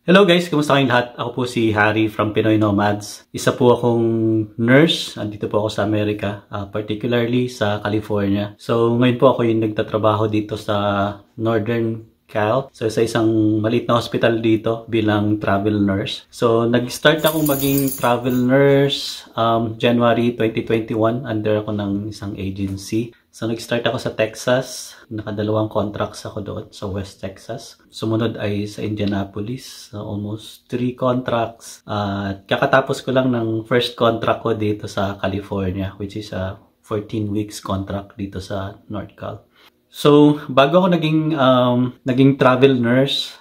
Hello guys, kumusta kayong lahat? Ako po si Harry from Pinoy Nomads. Isa po akong nurse. Andito po ako sa Amerika, particularly sa California. So ngayon po ako yung nagtatrabaho dito sa Northern Cal. So sa isang maliit na hospital dito bilang travel nurse. So nag-start akong maging travel nurse January 2021 under ako ng isang agency. So, nag-start ako sa Texas. Nakadalawang contracts ako doon sa West Texas. Sumunod ay sa Indianapolis. So, almost 3 contracts. At kakatapos ko lang ng first contract ko dito sa California, which is a 14 weeks contract dito sa North Cal. So, bago ako naging travel nurse,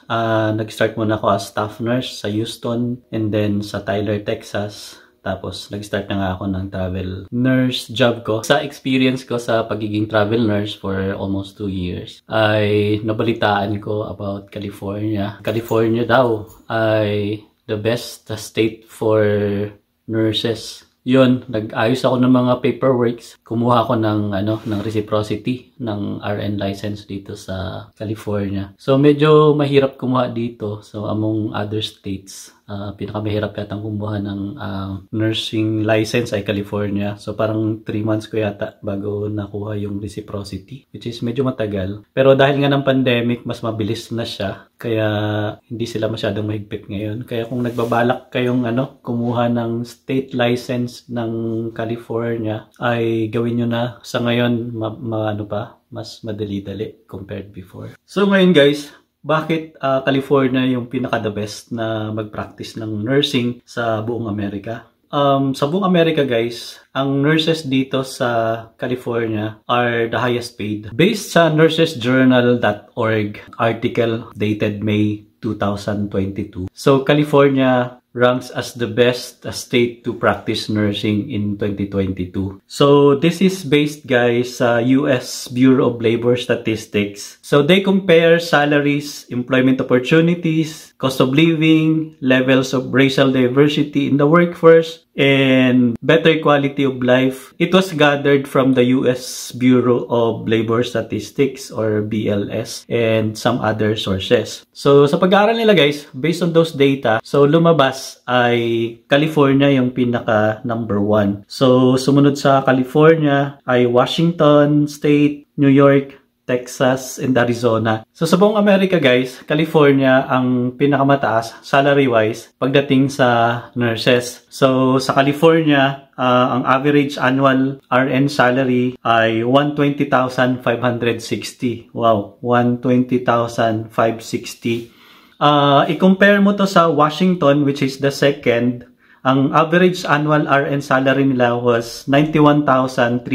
nag-start muna ako as staff nurse sa Houston and then sa Tyler, Texas. Tapos, nag-start na nga ako ng travel nurse job ko. Sa experience ko sa pagiging travel nurse for almost 2 years, ay nabalitaan ko about California. California daw ay the best state for nurses. Yun, nag-ayos ako ng mga paperworks. Kumuha ako ng reciprocity ng RN license dito sa California. So medyo mahirap kumuha dito. So among other states, pinakamahirap yatang kumuha ng nursing license ay California. So parang 3 months ko yata bago nakuha yung reciprocity, which is medyo matagal. Pero dahil nga ng pandemic, mas mabilis na siya. Kaya hindi sila masyadong mahigpit ngayon. Kaya kung nagbabalak kayong kumuha ng state license ng California, ay gawin nyo na sa ngayon mas madali-dali compared before. So ngayon guys, bakit California yung pinaka-the best na mag-practice ng nursing sa buong Amerika? Sa buong Amerika guys, ang nurses dito sa California are the highest paid. Based sa nursesjournal.org article dated May 2022. So California ranks as the best state to practice nursing in 2022. So this is based guys sa US Bureau of Labor Statistics. So they compare salaries, employment opportunities, cost of living, levels of racial diversity in the workforce, and better quality of life. It was gathered from the US Bureau of Labor Statistics or BLS and some other sources. So sa pag-aaral nila guys, based on those data, so lumabas ay California yung pinaka number 1. So sumunod sa California ay Washington State, New York, Texas, and Arizona. So sa buong Amerika guys, California ang pinakamataas salary-wise pagdating sa nurses. So sa California, ang average annual RN salary ay $120,560. Wow, $120,560. I-compare mo to sa Washington, which is the second. Ang average annual RN salary nila was $91,310.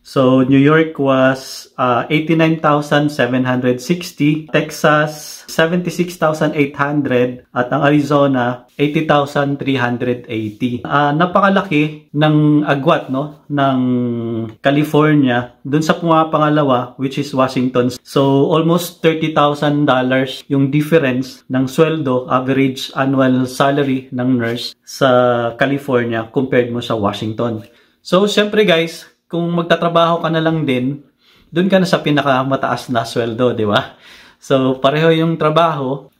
So New York was $89,760, Texas $76,800, at ang Arizona $80,380. Napakalaki ng agwat ng California dun sa pangalawa, which is Washington. So almost $30,000 yung difference ng sweldo, average annual salary ng nurse sa California compared mo sa Washington. So syempre guys, kung magtatrabaho ka na lang din, dun ka na sa pinakamataas na sweldo, di ba? So pareho yung trabaho,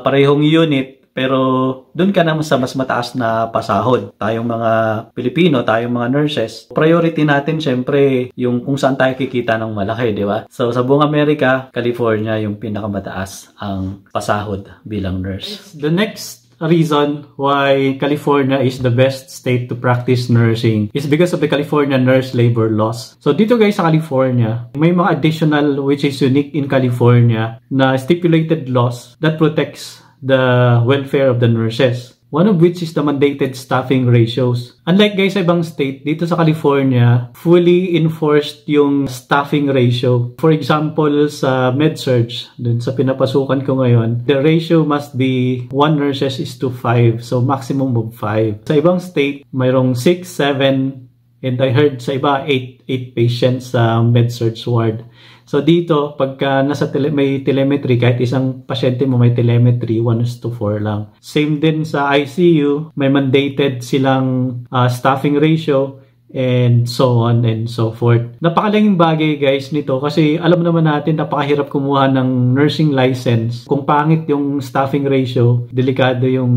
parehong unit, pero doon ka naman sa mas mataas na pasahod. Tayong mga Pilipino, tayong mga nurses, priority natin syempre yung kung saan tayo kikita ng malaki, di ba? So sa buong Amerika, California yung pinakamataas ang pasahod bilang nurse. The next reason why California is the best state to practice nursing is because of the California nurse labor laws. So dito guys sa California, may mga additional which is unique in California na stipulated laws that protects the welfare of the nurses. One of which is the mandated staffing ratios. Unlike guys sa ibang state, dito sa California, fully enforced yung staffing ratio. For example, sa MedSurg, dun sa pinapasukan ko ngayon, the ratio must be 1 nurses is to 5. So maximum of 5. Sa ibang state, mayroong 6, 7, and I heard sa iba 8 patients sa MedSurg ward. So dito, pagka nasa may telemetry, kahit isang pasyente mo may telemetry, 1:4 lang. Same din sa ICU, may mandated silang staffing ratio, and so on and so forth. Napakalaking bagay guys nito kasi alam naman natin napakahirap kumuha ng nursing license. Kung pangit yung staffing ratio, delikado yung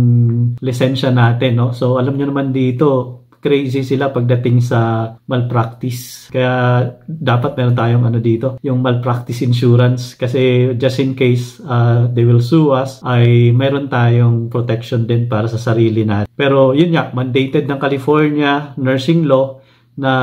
lisensya natin, no? So alam nyo naman dito, crazy sila pagdating sa malpractice. Kaya dapat meron tayong dito, yung malpractice insurance kasi just in case they will sue us, ay meron tayong protection din para sa sarili natin. Pero yun nga, mandated ng California nursing law na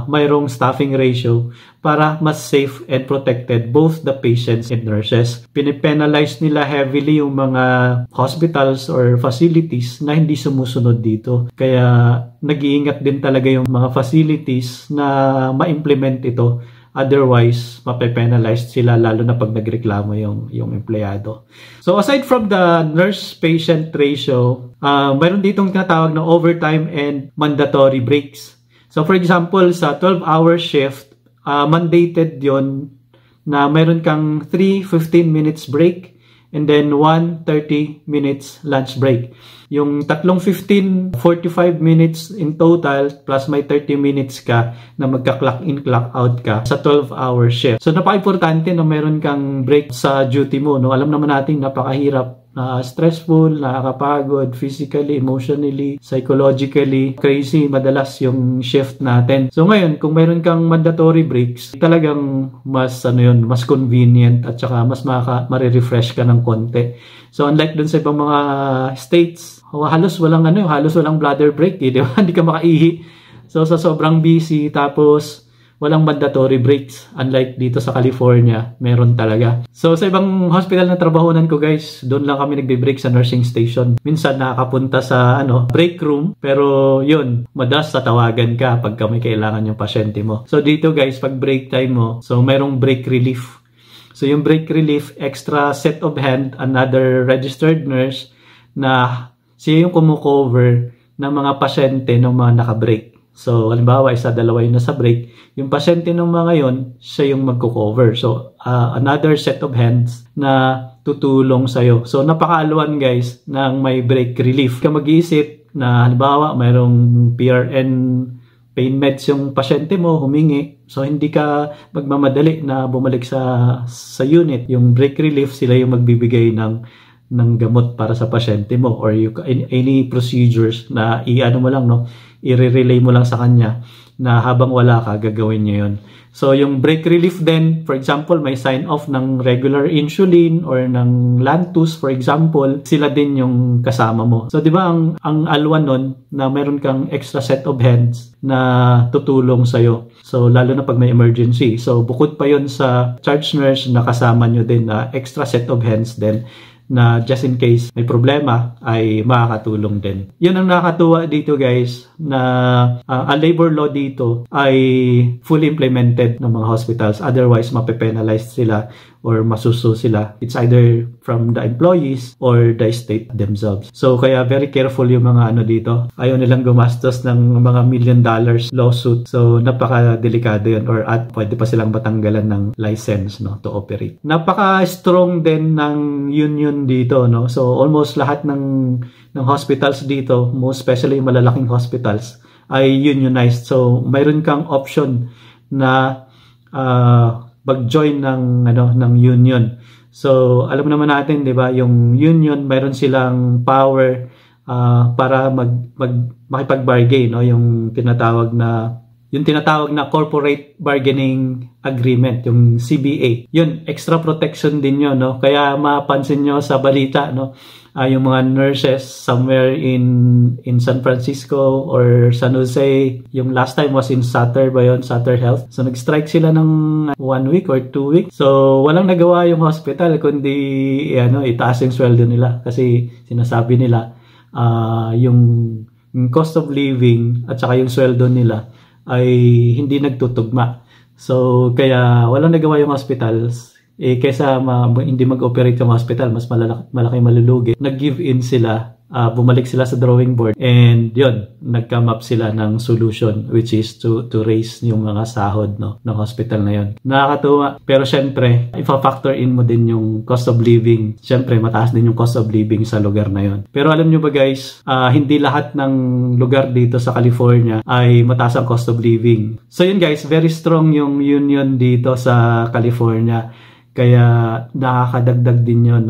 mayroong staffing ratio para mas safe and protected both the patients and nurses. Pinipenalize nila heavily yung mga hospitals or facilities na hindi sumusunod dito. Kaya nag-iingat din talaga yung mga facilities na ma-implement ito. Otherwise, mape-penalize sila lalo na pag nagreklamo yung empleyado. So aside from the nurse-patient ratio, mayroon ditong tinatawag na overtime and mandatory breaks. So for example, sa 12-hour shift, mandated yon na meron kang 3 15 minutes break and then 1 30 minutes lunch break. Yung tatlong 15, 45 minutes in total plus may 30 minutes ka na magka-clock in, clock out ka sa 12-hour shift. So napaka-importante na meron kang break sa duty mo, no? Alam naman natin napakahirap, stressful, nakakapagod, physically, emotionally, psychologically, crazy madalas yung shift natin. So ngayon, kung meron kang mandatory breaks, talagang mas mas convenient at saka mas mare-refresh ka ng konti. So unlike dun sa ibang mga states, halos walang bladder break, di ba? Hindi ka makaihi. So sa sobrang busy, tapos walang mandatory breaks. Unlike dito sa California, meron talaga. So sa ibang hospital na trabahonan ko guys, doon lang kami nagbe-break sa nursing station. Minsan nakakapunta sa break room, pero yun, madalas tatawagan ka pag may kailangan yung pasyente mo. So dito guys, pag break time mo, so mayroong break relief. So yung break relief, extra set of hand, another registered nurse na siya yung kumukover ng mga pasyente ng mga naka-break. So, halimbawa, isa, dalawa yun nasa break. Yung pasyente ng mga yun, siya yung magko-cover. So, another set of hands na tutulong sa'yo. So, napakaaluan guys ng may break relief. Ka mag-iisip na halimbawa, mayroong PRN pain meds yung pasyente mo, humingi. So, hindi ka magmamadali na bumalik sa unit. Yung break relief, sila yung magbibigay ng gamot para sa pasyente mo or any procedures na i-relay mo lang sa kanya na habang wala ka, gagawin niya yun. So, yung break relief din, for example, may sign off ng regular insulin or ng Lantus, for example, sila din yung kasama mo. So, di ba, ang alwan nun na meron kang extra set of hands na tutulong sa'yo. So, lalo na pag may emergency. So, bukod pa yun sa charge nurse na kasama nyo din na extra set of hands din na just in case may problema ay makakatulong din. Yun ang nakakatuwa dito guys na ang labor law dito ay fully implemented ng mga hospitals. Otherwise, mape-penalize sila or masusu sila. It's either from the employees or the state themselves. So, kaya very careful yung mga dito. Ayaw nilang gumastos ng mga $1 million lawsuit. So, napaka-delikado yun or pwede pa silang matanggalan ng license to operate. Napaka-strong din ng union dito. So, almost lahat ng hospitals dito, most especially yung malalaking hospitals, ay unionized. So, mayroon kang option na mag-join ng union. So, alam naman natin, 'di ba, yung union, mayroon silang power para makipag-bargain, yung tinatawag na corporate bargaining agreement, yung CBA. Yun, extra protection din yun, Kaya mapansin nyo sa balita, yung mga nurses somewhere in San Francisco or San Jose, yung last time was in Sutter Health. So nag-strike sila ng 1 week or 2 weeks. So walang nagawa yung hospital kundi itaas yung sweldo nila kasi sinasabi nila yung cost of living at saka yung sweldo nila ay hindi nagtutugma. So kaya walang nagawa yung hospitals. Kaysa hindi mag-operate yung hospital, mas malaki malulugi. Nag-give in sila bumalik sila sa drawing board and yun, nag-come up sila ng solution which is to raise yung mga sahod ng hospital na yun. Nakakatuwa. Pero syempre, ipa-factor in mo din yung cost of living. Syempre, mataas din yung cost of living sa lugar na yun. Pero alam nyo ba guys, hindi lahat ng lugar dito sa California ay mataas ang cost of living. So yun guys, very strong yung union dito sa California. Kaya nakakadagdag din yun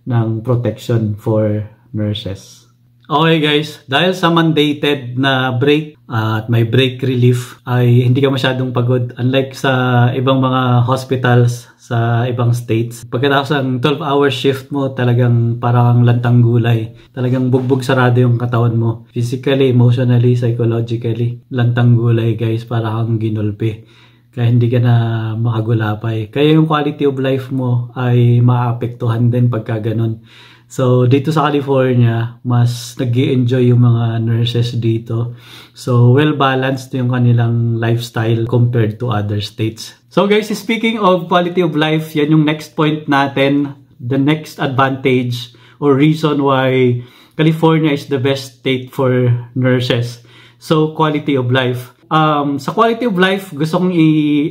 ng protection for nurses. Okay guys, dahil sa mandated na break at may break relief ay hindi ka masyadong pagod. Unlike sa ibang mga hospitals sa ibang states. Pagkatapos ng 12-hour shift mo, talagang parang lantang gulay. Talagang bugbog sarado yung katawan mo. Physically, emotionally, psychologically. Lantang gulay guys, parang ginulpi. Kaya hindi ka na makagulapay. Kaya yung quality of life mo ay maapektuhan din pagka ganun. So, dito sa California, mas nag-i-enjoy yung mga nurses dito. So, well-balanced yung kanilang lifestyle compared to other states. So guys, speaking of quality of life, yan yung next point natin. The next advantage or reason why California is the best state for nurses. So, quality of life. Sa quality of life, gusto kong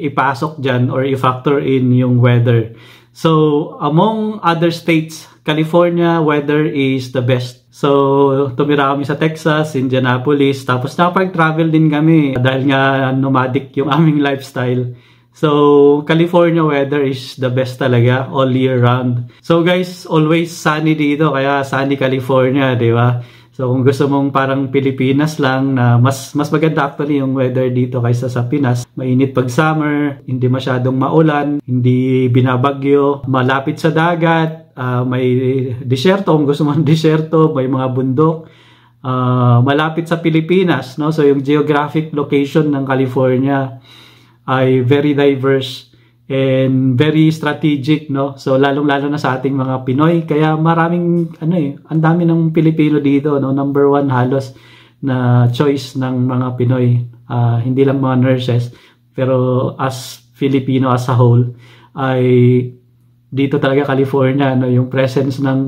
ipasok dyan or i-factor in yung weather. So, among other states, California weather is the best. So, tumira kami sa Texas, Indianapolis, tapos nakapag-travel din kami dahil nga nomadic yung aming lifestyle. So, California weather is the best talaga all year round. So guys, always sunny dito, kaya sunny California, di ba? So kung gusto mong parang Pilipinas lang na mas maganda actually yung weather dito kaysa sa Pinas. Mainit pag summer, hindi masyadong maulan, hindi binabagyo, malapit sa dagat, may disyerto kung gusto mong disyerto, may mga bundok. Malapit sa Pilipinas, no? So yung geographic location ng California ay very diverse and very strategic, no? So lalong-lalo na sa ating mga Pinoy, kaya maraming ang dami ng Pilipino dito, no? Number one halos na choice ng mga Pinoy, hindi lang mga nurses, pero as Filipino as a whole ay dito talaga California, no? Yung presence ng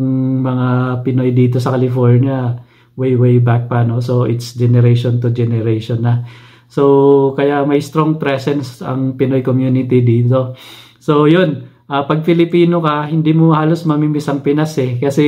mga Pinoy dito sa California way back pa, no? So it's generation to generation na. So, kaya may strong presence ang Pinoy community dito. So, yun. Pag Filipino ka, hindi mo halos mamimiss ang Pinas eh. Kasi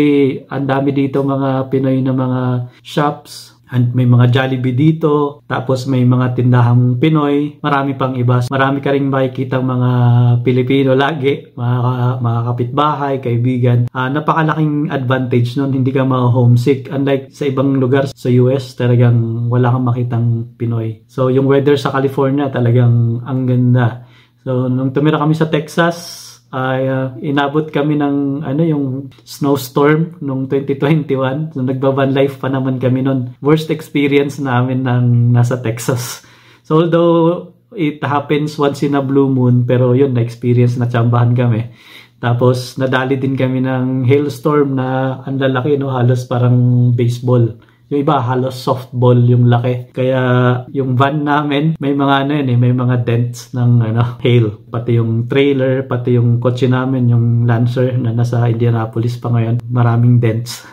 ang dami dito mga Pinoy na mga shops. And may mga Jollibee dito. Tapos may mga tindahang Pinoy. Marami pang iba. Marami ka rin makikita mga Pilipino lagi. Mga kapitbahay, kaibigan. Napakalaking advantage nun. Hindi ka ma-homesick. Unlike sa ibang lugar sa US, talagang wala kang makitang Pinoy. So, yung weather sa California talagang ang ganda. So, nung tumira kami sa Texas, ay inabot kami ng yung snowstorm nung 2021. So nagba-van life pa naman kami noon. Worst experience namin nang nasa Texas. So although it happens once in a blue moon, pero yun, na-experience, na tsambahan kami. Tapos nadali din kami ng hailstorm na ang lalaki, no, halos parang baseball. Yung iba, halos softball yung laki. Kaya yung van namin, may mga may mga dents ng hail. Pati yung trailer, pati yung kotse namin, yung Lancer na nasa Indianapolis pa ngayon, maraming dents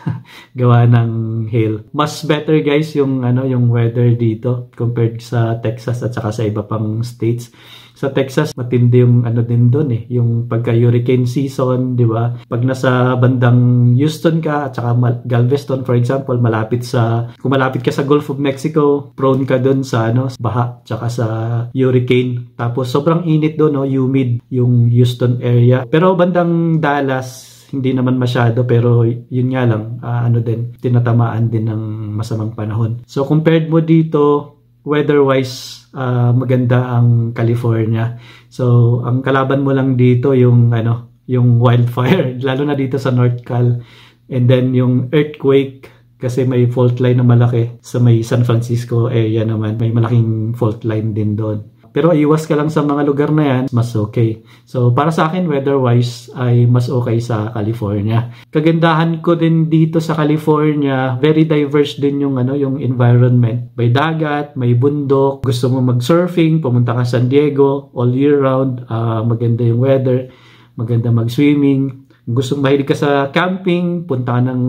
gawa ng hail. Mas better guys yung yung weather dito compared sa Texas at saka sa iba pang states. Sa Texas, matindi yung din doon yung pagka-hurricane season, di ba? Pag nasa bandang Houston ka at saka Galveston, for example, kung malapit ka sa Gulf of Mexico, prone ka doon sa baha, tsaka sa hurricane. Tapos sobrang init doon, humid yung Houston area. Pero bandang Dallas, hindi naman masyado, pero yun nga lang, tinatamaan din ng masamang panahon. So compared mo dito, weather-wise, maganda ang California. So, ang kalaban mo lang dito yung wildfire, lalo na dito sa North Cal. And then yung earthquake, kasi may fault line na malaki sa may San Francisco area naman. May malaking fault line din doon. Pero iwas ka lang sa mga lugar na yan, mas okay. So, para sa akin, weather-wise, ay mas okay sa California. Kagandahan ko din dito sa California, very diverse din yung environment. May dagat, may bundok. Gusto mo mag-surfing, pumunta ka sa San Diego, all year round. Maganda yung weather, maganda mag-swimming. Gusto mahilig ka sa camping, punta ka ng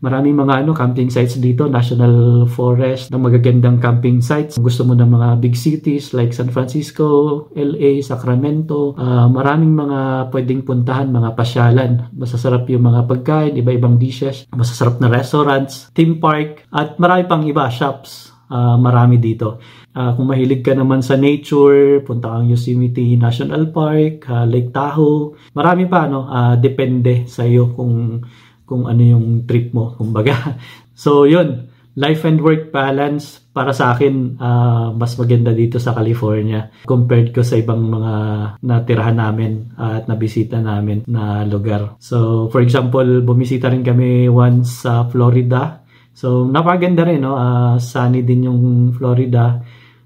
Maraming mga camping sites dito, national forest, ng magagandang camping sites. Kung gusto mo ng mga big cities like San Francisco, LA, Sacramento, maraming mga pwedeng puntahan, mga pasyalan. Masasarap yung mga pagkain, iba-ibang dishes, masasarap na restaurants, theme park, at marami pang iba, shops. Marami dito. Kung mahilig ka naman sa nature, punta kang Yosemite National Park, Lake Tahoe. Marami pa, depende sa iyo kung ano yung trip mo, kumbaga. So, yun. Life and work balance para sa akin mas maganda dito sa California compared ko sa ibang mga natirahan namin at nabisita namin na lugar. So, for example, bumisita rin kami once sa Florida. So, napakaganda rin, sunny din yung Florida.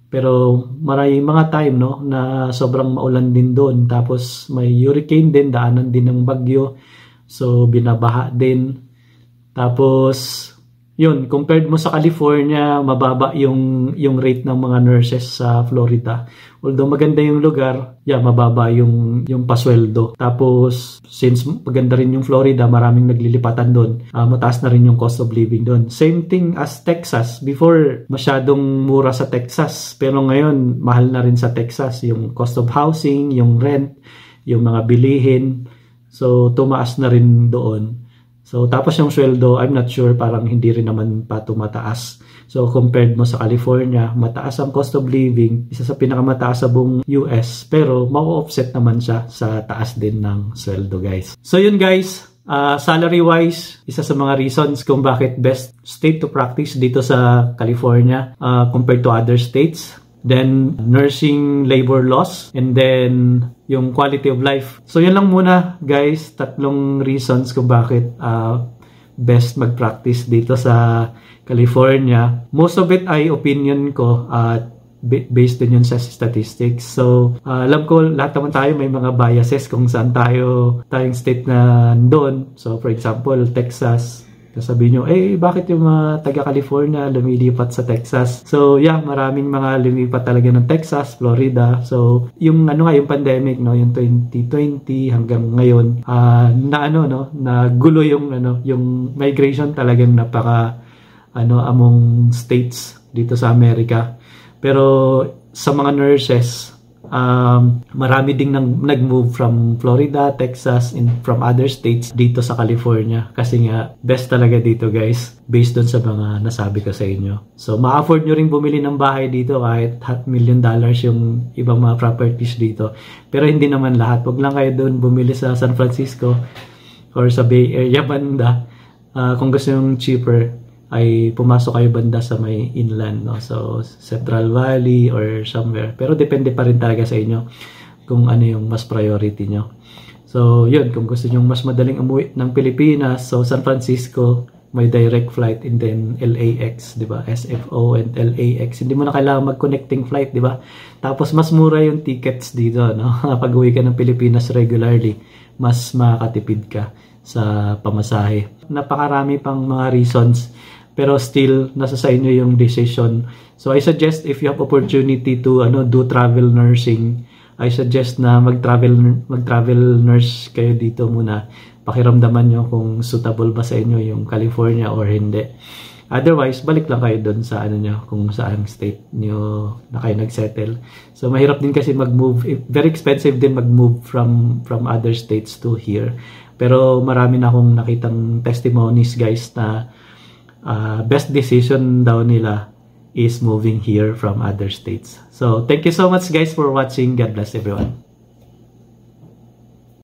Pero maraming mga time, na sobrang maulan din doon. Tapos may hurricane din, daanan din ng bagyo. So, binabaha din. Tapos, yun, compared mo sa California, mababa yung rate ng mga nurses sa Florida. Although maganda yung lugar, mababa yung pasweldo. Tapos, since maganda rin yung Florida, maraming naglilipatan doon. Mataas na rin yung cost of living doon. Same thing as Texas. Before, masyadong mura sa Texas. Pero ngayon, mahal na rin sa Texas. Yung cost of housing, yung rent, yung mga bilihin. So, tumaas na rin doon. So, tapos yung sweldo, I'm not sure, parang hindi rin naman pa tumataas. So, compared mo sa California, mataas ang cost of living, isa sa pinakamataas sa buong US, pero ma-offset naman siya sa taas din ng sweldo, guys. So, yun guys, salary-wise, isa sa mga reasons kung bakit best state to practice dito sa California compared to other states. Then, nursing labor laws, and then yung quality of life. So, yun lang muna, guys. 3 reasons kung bakit best mag-practice dito sa California. Most of it ay opinion ko at based din yun sa statistics. So, alam ko, lahat naman tayo may mga biases kung saan tayong state na doon. So, for example, Texas. Sabihin nyo, bakit yung mga taga-California lumilipat sa Texas? So, maraming mga lumipat talaga ng Texas, Florida. So, yung yung pandemic, yung 2020 hanggang ngayon, na gulo yung migration talagang among states dito sa Amerika. Pero sa mga nurses, marami ding nag-move from Florida, Texas, and from other states dito sa California. Kasi nga, best talaga dito guys, based dun sa mga nasabi ko sa inyo. So, ma-afford nyo rin bumili ng bahay dito kahit $500,000 yung ibang mga properties dito. Pero hindi naman lahat. Huwag lang kayo dun bumili sa San Francisco or sa Bay Area banda. Kung gusto yung cheaper, ay pumasok kayo banda sa may inland, so Central Valley or somewhere. Pero depende pa rin talaga sa inyo kung ano yung mas priority nyo. So yun, kung gusto nyo mas madaling umuwi ng Pilipinas, so San Francisco may direct flight, and then LAX, di ba? SFO and LAX. Hindi mo na kailangan mag-connecting flight, di ba? Tapos mas mura yung tickets dito, pag uwi ka ng Pilipinas regularly, mas makakatipid ka sa pamasahe. Napakarami pang mga reasons, pero still nasa sa inyo yung decision. So I suggest, if you have opportunity to do travel nursing, I suggest na mag-travel nurse kayo dito muna. Pakiramdaman nyo kung suitable ba sa inyo yung California or hindi. Otherwise, balik lang kayo doon sa kung saan state nyo na kayo nagsettle. So mahirap din kasi mag-move, very expensive din mag-move from other states to here. Pero marami na akong nakitang testimonies guys na best decision daw nila is moving here from other states. So, thank you so much guys for watching. God bless everyone.